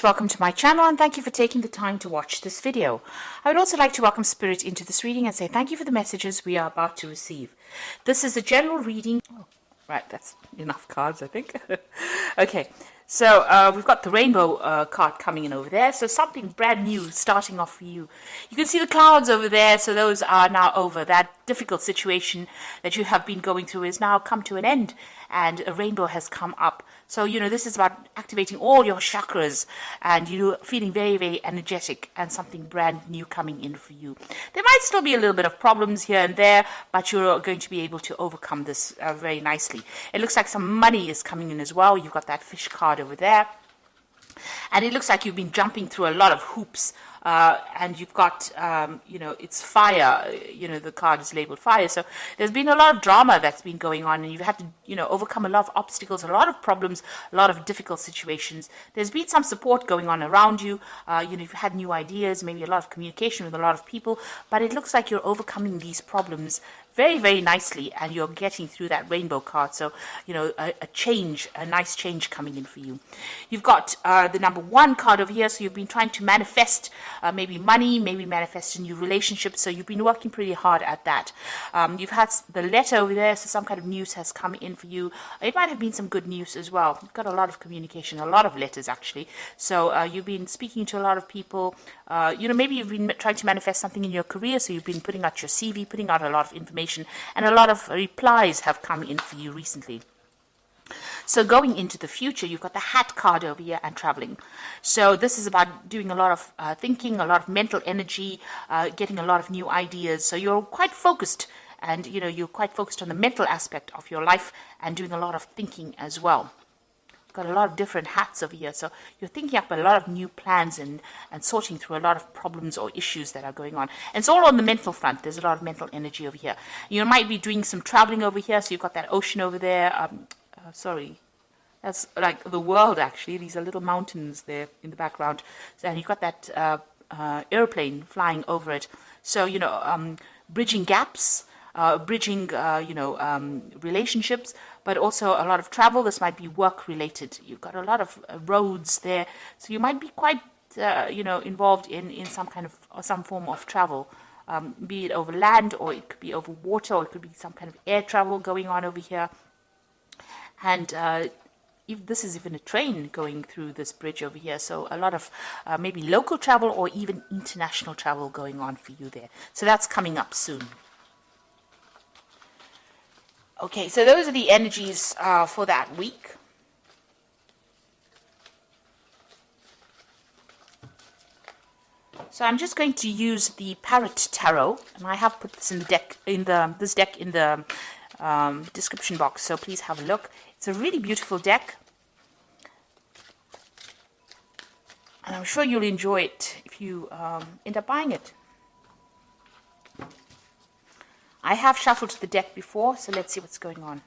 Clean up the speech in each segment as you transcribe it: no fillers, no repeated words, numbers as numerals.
Welcome to my channel and thank you for taking the time to watch this video. I would also like to welcome Spirit into this reading and say thank you for the messages we are about to receive. This is a general reading. Oh, right, that's enough cards, I think. Okay, so we've got the rainbow card coming in over there. So something brand new starting off for you. You can see the clouds over there, so those are now over. That difficult situation that you have been going through is now come to an end and a rainbow has come up. So, this is about activating all your chakras and you feeling very, very energetic and something brand new coming in for you. There might still be a little bit of problems here and there, but you're going to be able to overcome this very nicely. It looks like some money is coming in as well. You've got that fish card over there. And it looks like you've been jumping through a lot of hoops. And you've got, it's fire, the card is labeled fire. So there's been a lot of drama that's been going on and you've had to, overcome a lot of obstacles, a lot of problems, a lot of difficult situations. There's been some support going on around you. You've had new ideas, maybe a lot of communication with a lot of people, but it looks like you're overcoming these problems very, very nicely and you're getting through that rainbow card. So, a nice change coming in for you. You've got the number 1 card over here. So you've been trying to manifest maybe money, maybe manifest a new relationship. So you've been working pretty hard at that. You've had the letter over there. So some kind of news has come in for you. It might have been some good news as well. You've got a lot of communication, a lot of letters actually. So you've been speaking to a lot of people. Maybe you've been trying to manifest something in your career. So you've been putting out your CV, putting out a lot of information. And a lot of replies have come in for you recently. So going into the future, you've got the hat card over here and traveling. So this is about doing a lot of thinking, a lot of mental energy, getting a lot of new ideas. So you're quite focused and, you're quite focused on the mental aspect of your life and doing a lot of thinking as well. Got a lot of different hats over here, so you're thinking up a lot of new plans and sorting through a lot of problems or issues that are going on. And it's all on the mental front. There's a lot of mental energy over here. You might be doing some traveling over here, so you've got that ocean over there. That's like the world actually. These are little mountains there in the background, and you've got that airplane flying over it. So bridging gaps. Bridging, relationships, but also a lot of travel. This might be work related. You've got a lot of roads there, so you might be quite, involved in some form of travel, be it over land or it could be over water or it could be some kind of air travel going on over here. And if this is even a train going through this bridge over here, so a lot of maybe local travel or even international travel going on for you there. So that's coming up soon. Okay, so those are the energies for that week. So I'm just going to use the Parrot Tarot, and I have put this in the deck in the description box. So please have a look. It's a really beautiful deck, and I'm sure you'll enjoy it if you end up buying it. I have shuffled the deck before, so let's see what's going on.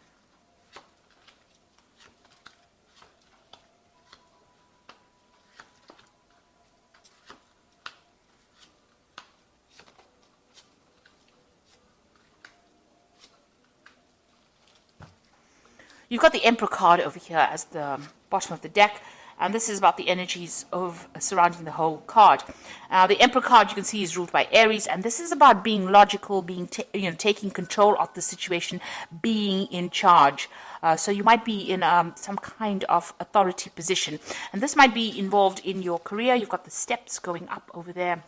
You've got the Emperor card over here as the bottom of the deck. And this is about the energies of surrounding the whole card. The Emperor card, you can see, is ruled by Aries, and this is about being logical, being taking control of the situation, being in charge. So you might be in some kind of authority position, and this might be involved in your career. You've got the steps going up over there.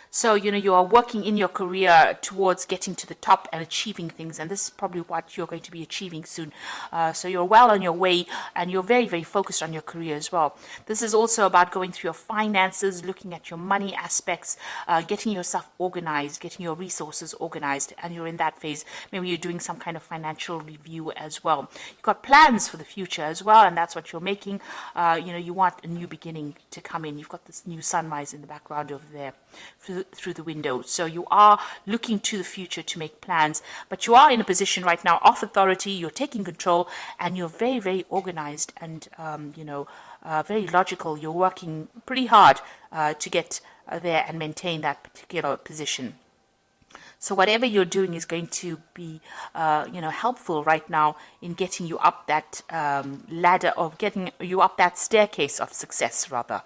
So, you are working in your career towards getting to the top and achieving things. And this is probably what you're going to be achieving soon. So you're well on your way and you're very, very focused on your career as well. This is also about going through your finances, looking at your money aspects, getting yourself organized, getting your resources organized. And you're in that phase. Maybe you're doing some kind of financial review as well. You've got plans for the future as well. And that's what you're making. You want a new beginning to come in. You've got this new sunrise in the background over there through the window. So you are looking to the future to make plans, but you are in a position right now of authority. You're taking control and you're very, very organized and, very logical. You're working pretty hard to get there and maintain that particular position. So whatever you're doing is going to be, helpful right now in getting you up that ladder, or getting you up that staircase of success, rather.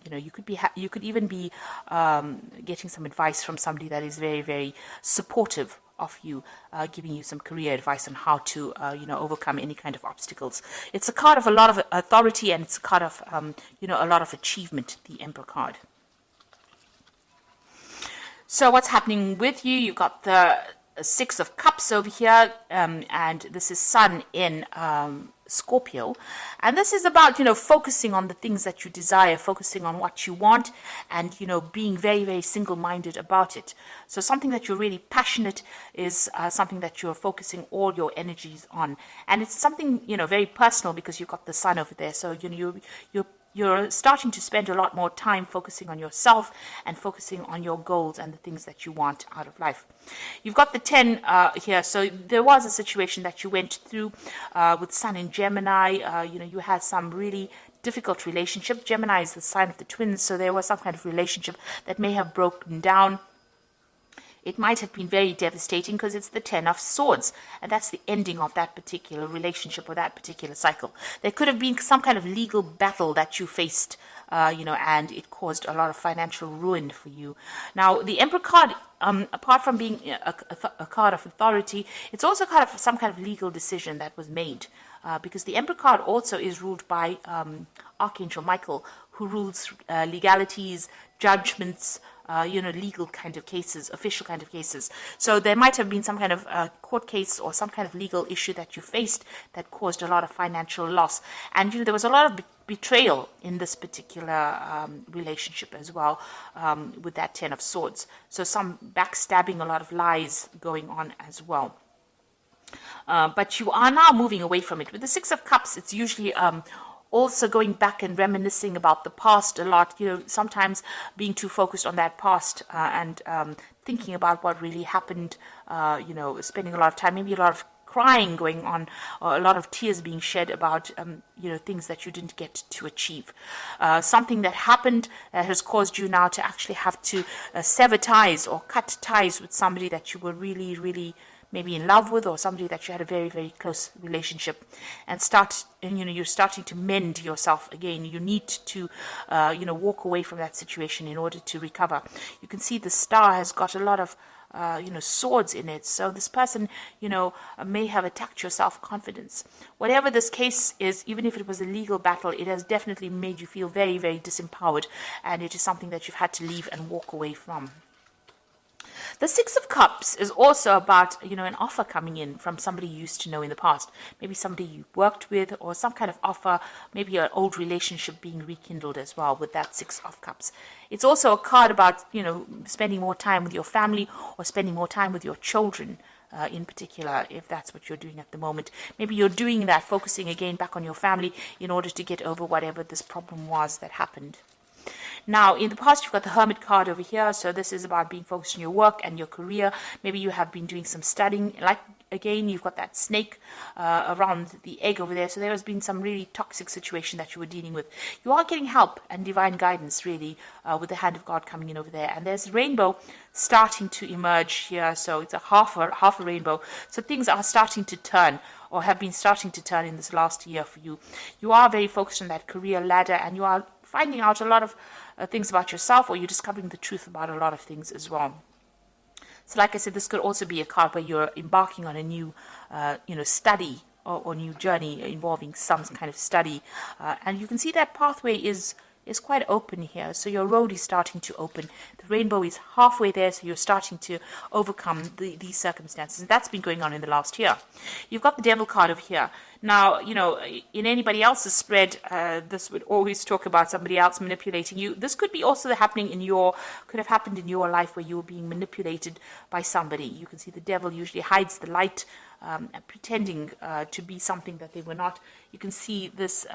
You could be, you could even be getting some advice from somebody that is very, very supportive of you, giving you some career advice on how to, overcome any kind of obstacles. It's a card of a lot of authority, and it's a card of, a lot of achievement, the Emperor card. So what's happening with you? You've got the Six of Cups over here, and this is Sun in Scorpio. And this is about, focusing on the things that you desire, focusing on what you want, and, being very, very single-minded about it. So something that you're really passionate is something that you're focusing all your energies on. And it's something, very personal, because you've got the Sun over there. So, you're starting to spend a lot more time focusing on yourself and focusing on your goals and the things that you want out of life. You've got the 10 here. So there was a situation that you went through with Sun in Gemini. You had some really difficult relationship. Gemini is the sign of the twins, so there was some kind of relationship that may have broken down. It might have been very devastating because it's the 10 of Swords, and that's the ending of that particular relationship or that particular cycle. There could have been some kind of legal battle that you faced, and it caused a lot of financial ruin for you. Now, the Emperor card, apart from being a card of authority, it's also kind of some kind of legal decision that was made. Because the Emperor card also is ruled by Archangel Michael, who rules legalities, judgments, legal kind of cases, official kind of cases. So there might have been some kind of court case or some kind of legal issue that you faced that caused a lot of financial loss. And, there was a lot of betrayal in this particular relationship as well, with that 10 of Swords. So some backstabbing, a lot of lies going on as well. But you are now moving away from it. With the Six of Cups, it's usually also going back and reminiscing about the past a lot, sometimes being too focused on that past and thinking about what really happened, spending a lot of time, maybe a lot of crying going on, or a lot of tears being shed about, things that you didn't get to achieve. Something that happened that has caused you now to actually have to sever ties or cut ties with somebody that you were really, really maybe in love with, or somebody that you had a very, very close relationship, and you're starting to mend yourself again. You need to, walk away from that situation in order to recover. You can see the star has got a lot of, swords in it. So this person, may have attacked your self-confidence. Whatever this case is, even if it was a legal battle, it has definitely made you feel very, very disempowered, and it is something that you've had to leave and walk away from. The Six of Cups is also about, an offer coming in from somebody you used to know in the past. Maybe somebody you worked with, or some kind of offer, maybe an old relationship being rekindled as well with that Six of Cups. It's also a card about, spending more time with your family or spending more time with your children. In particular, if that's what you're doing at the moment. Maybe you're doing that, focusing again back on your family in order to get over whatever this problem was that happened. Now, in the past, you've got the Hermit card over here. So this is about being focused on your work and your career. Maybe you have been doing some studying. Like, again, you've got that snake around the egg over there. So there has been some really toxic situation that you were dealing with. You are getting help and divine guidance, really, with the hand of God coming in over there. And there's a rainbow starting to emerge here. So it's a half a rainbow. So things are starting to turn, or have been starting to turn in this last year for you. You are very focused on that career ladder, and you are finding out a lot of things about yourself, or you're discovering the truth about a lot of things as well. So like I said, this could also be a card where you're embarking on a new, study or new journey involving some kind of study. And you can see that pathway is quite open here. So your road is starting to open. The rainbow is halfway there, so you're starting to overcome these circumstances. And that's been going on in the last year. You've got the Devil card over here. Now, in anybody else's spread, this would always talk about somebody else manipulating you. This could be also could have happened in your life where you were being manipulated by somebody. You can see the devil usually hides the light, pretending to be something that they were not. You can see this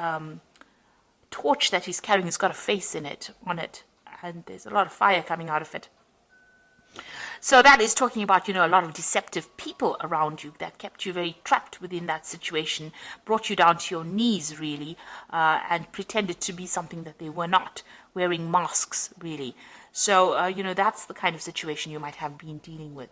torch that he's carrying has got a face on it, and there's a lot of fire coming out of it. So that is talking about, a lot of deceptive people around you that kept you very trapped within that situation, brought you down to your knees, really, and pretended to be something that they were not, wearing masks, really. So, that's the kind of situation you might have been dealing with.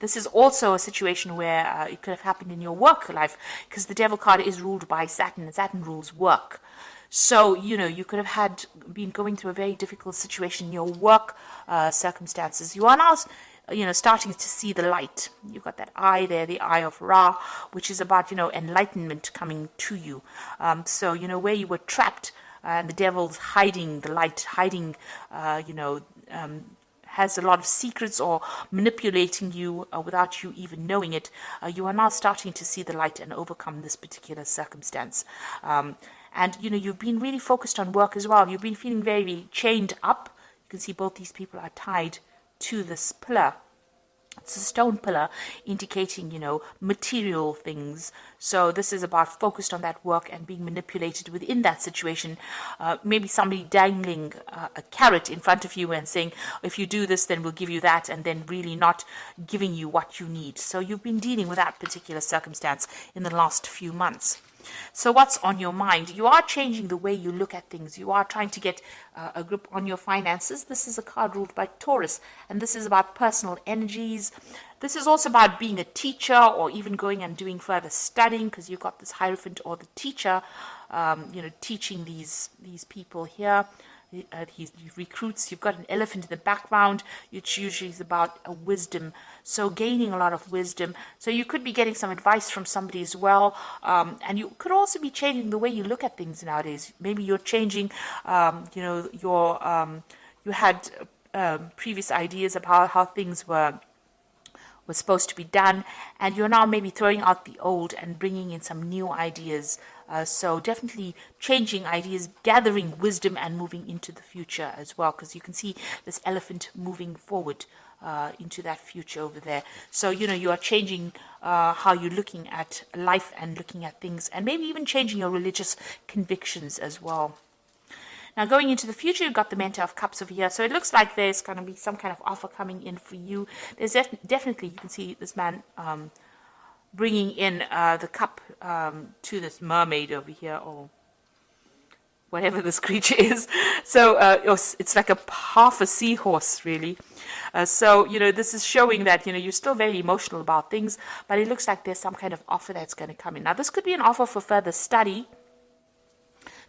This is also a situation where it could have happened in your work life, because the Devil card is ruled by Saturn, and Saturn rules work. So, you could have been going through a very difficult situation in your work circumstances. You are now, starting to see the light. You've got that eye there, the eye of Ra, which is about, enlightenment coming to you. So, where you were trapped, and the devil's hiding the light, has a lot of secrets or manipulating you without you even knowing it, you are now starting to see the light and overcome this particular circumstance. And, you've been really focused on work as well. You've been feeling very chained up. You can see both these people are tied to this pillar. It's a stone pillar indicating, material things. So this is about focused on that work and being manipulated within that situation. Maybe somebody dangling a carrot in front of you and saying, if you do this, then we'll give you that, and then really not giving you what you need. So you've been dealing with that particular circumstance in the last few months. So what's on your mind? You are changing the way you look at things. You are trying to get a grip on your finances. This is a card ruled by Taurus, and this is about personal energies. This is also about being a teacher, or even going and doing further studying, because you've got this Hierophant or the teacher, teaching these people here. He recruits. You've got an elephant in the background, which usually is about wisdom. So gaining a lot of wisdom. So you could be getting some advice from somebody as well. And you could also be changing the way you look at things nowadays. Maybe you're changing, you had previous ideas about how things were supposed to be done, and you're now maybe throwing out the old and bringing in some new ideas. So definitely changing ideas, gathering wisdom, and moving into the future as well, because you can see this elephant moving forward into that future over there. So, you are changing how you're looking at life and looking at things, and maybe even changing your religious convictions as well. Now, going into the future, you've got the Mentor of Cups over here. So it looks like there's going to be some kind of offer coming in for you. There's definitely, you can see this man bringing in the cup to this mermaid over here, or whatever this creature is. So it's like half a seahorse, really. So, this is showing that, you're still very emotional about things, but it looks like there's some kind of offer that's going to come in. Now, this could be an offer for further study.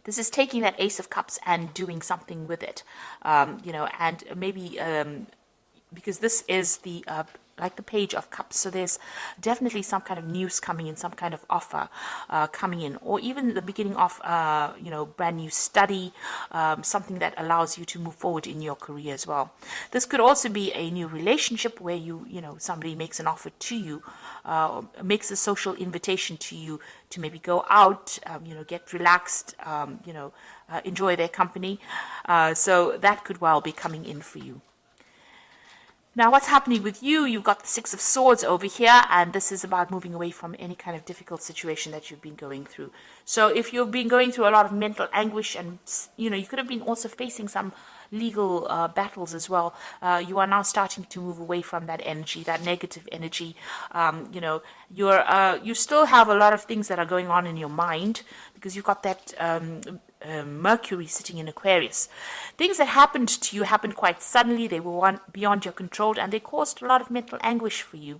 This is taking that Ace of Cups and doing something with it, and maybe because this is the like the Page of Cups, so there's definitely some kind of news coming in, some kind of offer coming in, or even the beginning of brand new study, something that allows you to move forward in your career as well. This could also be a new relationship where somebody makes an offer to you, makes a social invitation to you to maybe go out, get relaxed, enjoy their company. So that could well be coming in for you. Now, what's happening with you? You've got the Six of Swords over here, and this is about moving away from any kind of difficult situation that you've been going through. So if you've been going through a lot of mental anguish, and, you could have been also facing some legal battles as well, you are now starting to move away from that energy, that negative energy. You still have a lot of things that are going on in your mind, because you've got that Mercury sitting in Aquarius. Things that happened to you happened quite suddenly. They were beyond your control, and they caused a lot of mental anguish for you.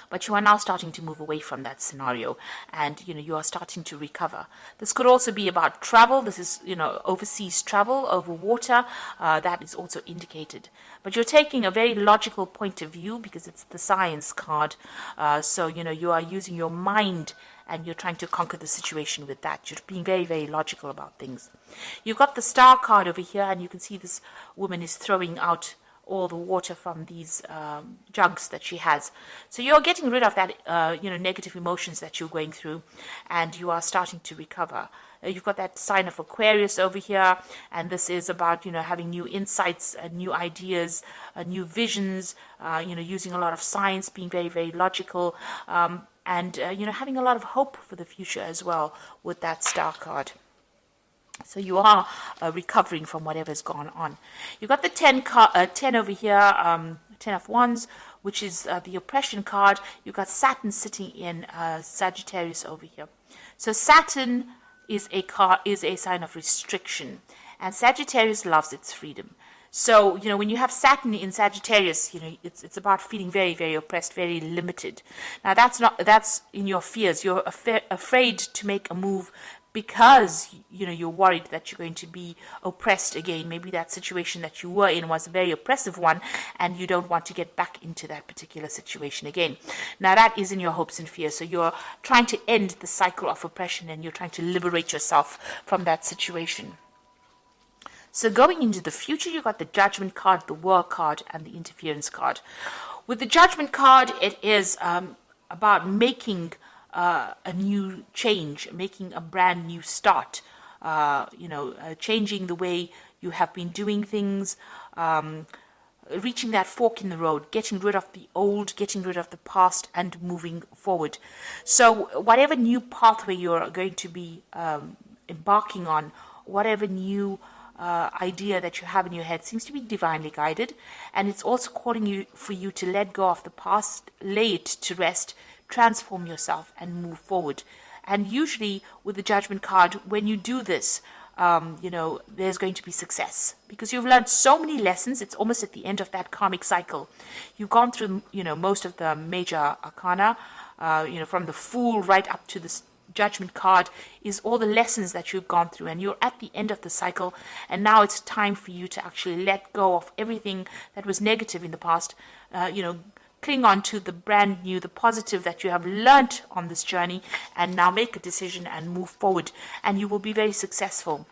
But you are now starting to move away from that scenario, and you are starting to recover. This could also be about travel. This is overseas travel over water. That is also indicated. But you're taking a very logical point of view, because it's the Science card. So you are using your mind, and you're trying to conquer the situation with that. You're being very, very logical about things. You've got the Star card over here, and you can see this woman is throwing out all the water from these jugs that she has. So you're getting rid of that, negative emotions that you're going through, and you are starting to recover. You've got that sign of Aquarius over here, and this is about, having new insights, new ideas, new visions, using a lot of science, being very, very logical, and, having a lot of hope for the future as well with that Star card. So you are recovering from whatever's gone on. You've got the 10 over here, 10 of Wands, which is the oppression card. You've got Saturn sitting in Sagittarius over here. So Saturn is a sign of restriction, and Sagittarius loves its freedom. So, when you have Saturn in Sagittarius, it's about feeling very, very oppressed, very limited. Now, that's in your fears. You're afraid to make a move because, you're worried that you're going to be oppressed again. Maybe that situation that you were in was a very oppressive one, and you don't want to get back into that particular situation again. Now, that is in your hopes and fears. So you're trying to end the cycle of oppression, and you're trying to liberate yourself from that situation. So going into the future, you got the Judgment card, the World card, and the Interference card. With the Judgment card, it is about making a new change, making a brand new start, changing the way you have been doing things, reaching that fork in the road, getting rid of the old, getting rid of the past, and moving forward. So whatever new pathway you're going to be embarking on, whatever new idea that you have in your head seems to be divinely guided, and it's also calling for you to let go of the past, lay it to rest, transform yourself, and move forward. And usually with the Judgment card, when you do this, there's going to be success because you've learned so many lessons. It's almost at the end of that karmic cycle. You've gone through, most of the major arcana, from the Fool right up to the Judgment card is all the lessons that you've gone through, and you're at the end of the cycle, and now it's time for you to actually let go of everything that was negative in the past, cling on to the brand new, the positive that you have learnt on this journey, and now make a decision and move forward, and you will be very successful.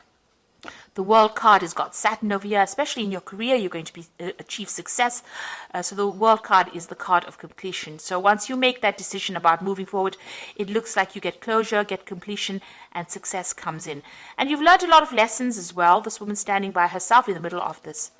The World card has got Saturn over here, especially in your career, you're going to achieve success. So the World card is the card of completion. So once you make that decision about moving forward, it looks like you get closure, get completion, and success comes in. And you've learned a lot of lessons as well. This woman standing by herself in the middle of this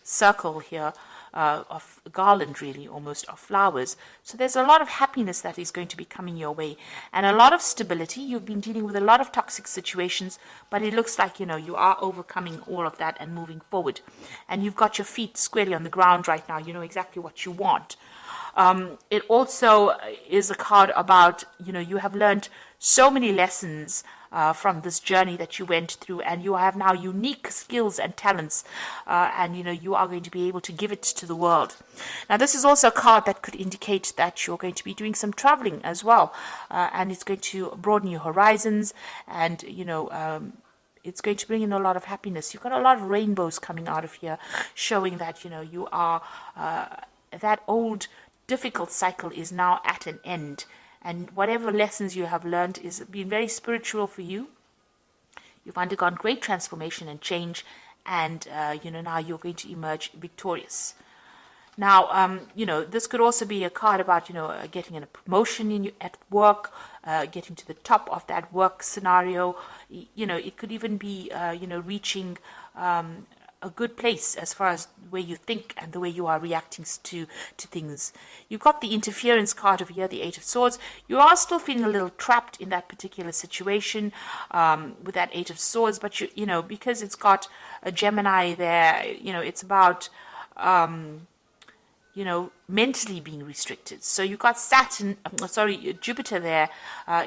circle here. Of garland, really, almost, of flowers. So there's a lot of happiness that is going to be coming your way, and a lot of stability. You've been dealing with a lot of toxic situations, but it looks like, you are overcoming all of that and moving forward. And you've got your feet squarely on the ground right now. You know exactly what you want. It also is a card about, you have learned so many lessons from this journey that you went through, and you have now unique skills and talents, and you are going to be able to give it to the world. Now, this is also a card that could indicate that you're going to be doing some traveling as well, and it's going to broaden your horizons, and it's going to bring in a lot of happiness. You've got a lot of rainbows coming out of here, showing that you are that old difficult cycle is now at an end. And whatever lessons you have learned is been very spiritual for you. You've undergone great transformation and change, and now you're going to emerge victorious. Now, this could also be a card about getting a promotion at work, getting to the top of that work scenario. It could even be reaching a good place as far as the way you think and the way you are reacting to things. You've got the Interference card over here, the Eight of Swords. You are still feeling a little trapped in that particular situation with that Eight of Swords, but because it's got a Gemini there, it's about mentally being restricted. So you've got Jupiter there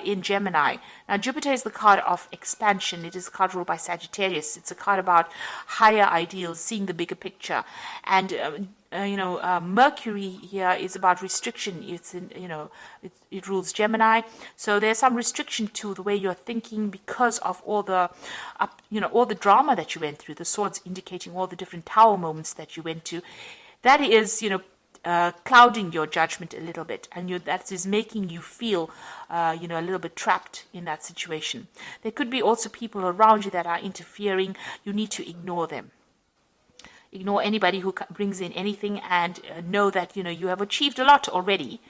in Gemini. Now, Jupiter is the card of expansion. It is a card ruled by Sagittarius. It's a card about higher ideals, seeing the bigger picture. And, Mercury here is about restriction. It's it rules Gemini. So there's some restriction to the way you're thinking because of all the, all the drama that you went through. The swords indicating all the different tower moments that you went to. That is, clouding your judgment a little bit, and that is making you feel, a little bit trapped in that situation. There could be also people around you that are interfering. You need to ignore them. Ignore anybody who brings in anything, and know that, you have achieved a lot already,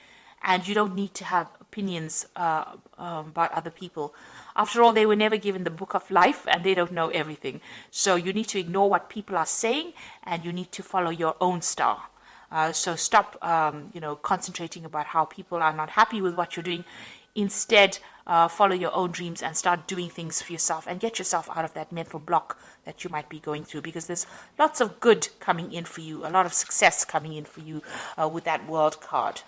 and you don't need to have opinions about other people. After all, they were never given the book of life, and they don't know everything. So you need to ignore what people are saying, and you need to follow your own star. So stop, concentrating about how people are not happy with what you're doing. Instead, follow your own dreams and start doing things for yourself and get yourself out of that mental block that you might be going through, because there's lots of good coming in for you, a lot of success coming in for you with that World card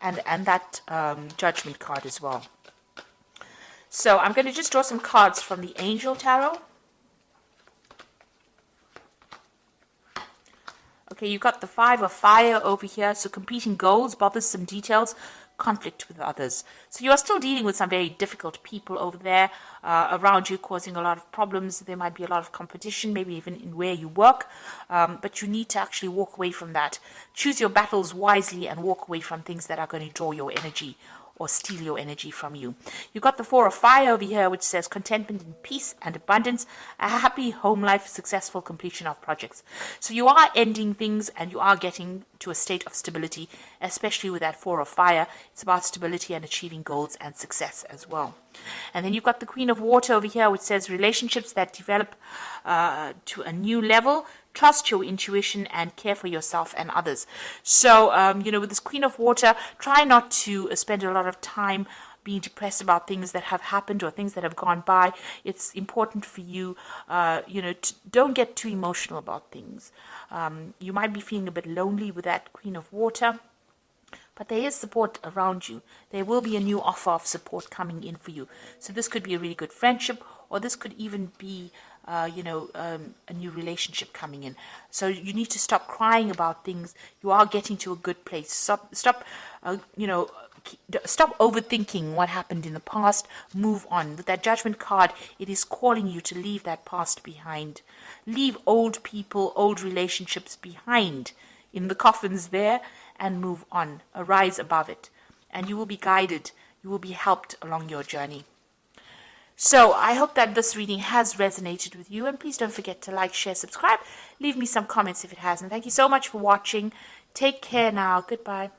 and that Judgment card as well. So I'm going to just draw some cards from the Angel Tarot. Okay, you've got the 5 of fire over here. So competing goals, bothersome details, conflict with others. So you are still dealing with some very difficult people over there around you, causing a lot of problems. There might be a lot of competition, maybe even in where you work, but you need to actually walk away from that. Choose your battles wisely and walk away from things that are going to draw your energy or steal your energy from you. You've got the 4 of fire over here, which says contentment and peace and abundance, a happy home life, successful completion of projects. So you are ending things and you are getting to a state of stability, especially with that 4 of fire. It's about stability and achieving goals and success as well. And then you've got the Queen of Water over here, which says relationships that develop to a new level. Trust your intuition and care for yourself and others. So, with this Queen of Water, try not to spend a lot of time being depressed about things that have happened or things that have gone by. It's important for you, don't get too emotional about things. You might be feeling a bit lonely with that Queen of Water, but there is support around you. There will be a new offer of support coming in for you. So this could be a really good friendship, or this could even be a new relationship coming in. So you need to stop crying about things. You are getting to a good place. Stop overthinking what happened in the past. Move on. With that Judgment card, it is calling you to leave that past behind. Leave old people, old relationships behind in the coffins there, and move on. Arise above it, and you will be guided. You will be helped along your journey. So I hope that this reading has resonated with you, and please don't forget to like, share, subscribe. Leave me some comments if it has, and thank you so much for watching. Take care now. Goodbye.